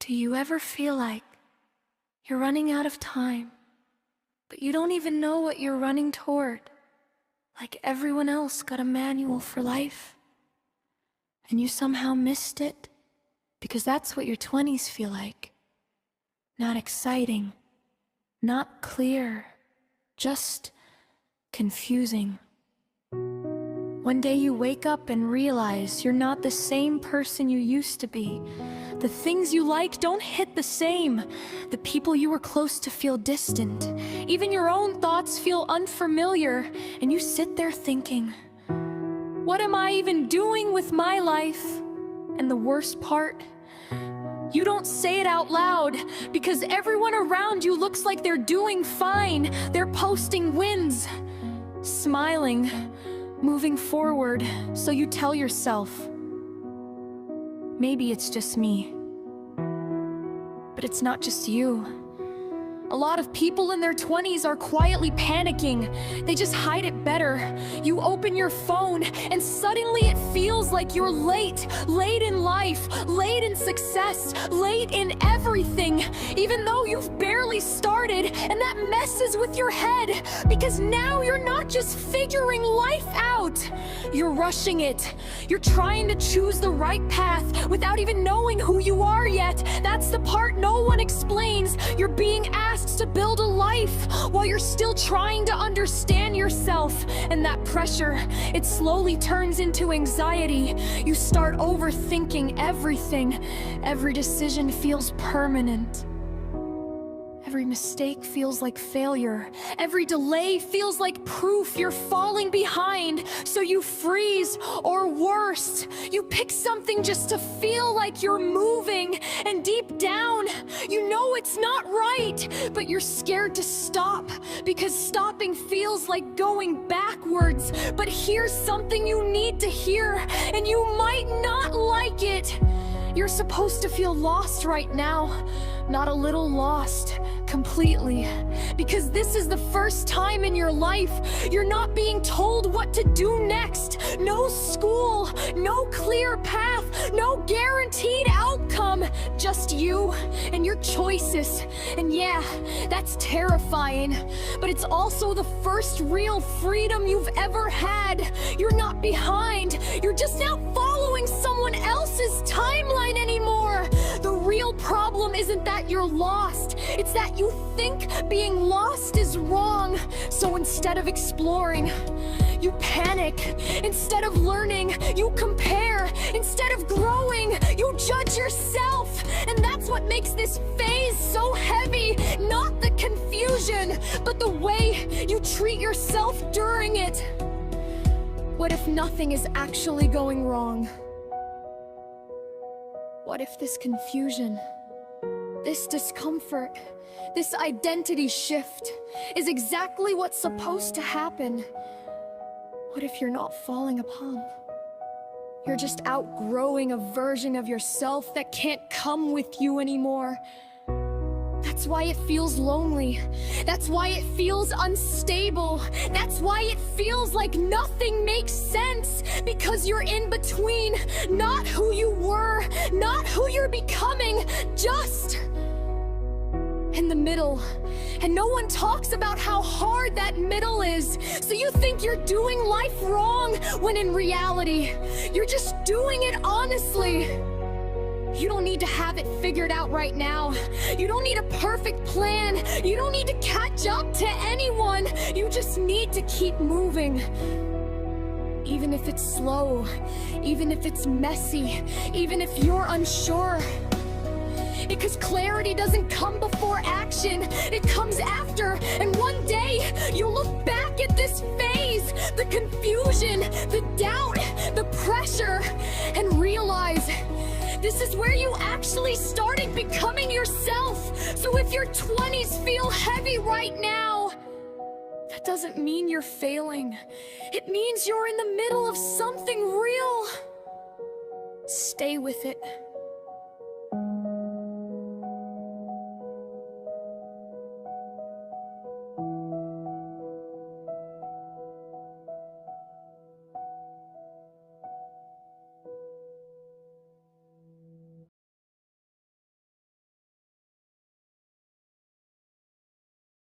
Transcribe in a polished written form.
Do you ever feel like you're running out of time, but you don't even know what you're running toward? Like everyone else got a manual for life, and you somehow missed it? Because that's what your 20s feel like. Not exciting, not clear, just confusing. One day you wake up and realize you're not the same person you used to be. The things you like don't hit the same. The people you were close to feel distant. Even your own thoughts feel unfamiliar, and you sit there thinking, what am I even doing with my life? And the worst part, you don't say it out loud because everyone around you looks like they're doing fine. They're posting wins, smiling, moving forward. So you tell yourself, maybe it's just me. But it's not just you. A lot of people in their 20s are quietly panicking. They just hide it better. You open your phone and suddenly it feels like you're late. Late in life, late in success, late in everything. Even though you've barely started, and that messes with your head. Because now you're not just figuring life out. You're rushing it. You're trying to choose the right path without even knowing who you are yet. That's the part no one explains. You're being asked to build a life while you're still trying to understand yourself. And that pressure, it slowly turns into anxiety. You start overthinking everything. Every decision feels permanent. Every mistake feels like failure. Every delay feels like proof you're falling behind. So you freeze, or worse, you pick something just to feel like you're moving. And deep down, you know it's not right, but you're scared to stop because stopping feels like going backwards. But here's something you need to hear, and you might not like it. You're supposed to feel lost right now, not a little lost, completely. Because this is the first time in your life you're not being told what to do next. No school, no clear path, no guaranteed outcome. Just you and your choices. And yeah, that's terrifying, but it's also the first real freedom you've ever had. You're not behind, you're just now following someone else's timeline anymore. The real problem isn't that you're lost, it's that you think being lost is wrong. So instead of exploring, you panic. Instead of learning, you compare. Instead of growing, you judge yourself. And that's what makes this phase so heavy. Not the confusion, but the way you treat yourself during it. What if nothing is actually going wrong? What if this confusion, this discomfort, this identity shift is exactly what's supposed to happen? What if you're not falling apart? You're just outgrowing a version of yourself that can't come with you anymore. That's why it feels lonely. That's why it feels unstable. That's why it feels like nothing makes sense. Because you're in between, not who you were, not who you're becoming, just in the middle. And no one talks about how hard that middle is. So you think you're doing life wrong, when in reality, you're just doing it honestly. You don't need to have it figured out right now. You don't need a perfect plan. You don't need to catch up to anyone. You just need to keep moving. Even if it's slow, even if it's messy, even if you're unsure. Because clarity doesn't come before action, it comes after. And one day, you'll look back at this phase, the confusion, the doubt, the pressure, and realize this is where you actually started becoming yourself. So if your 20s feel heavy right now, that doesn't mean you're failing. It means you're in the middle of something real. Stay with it.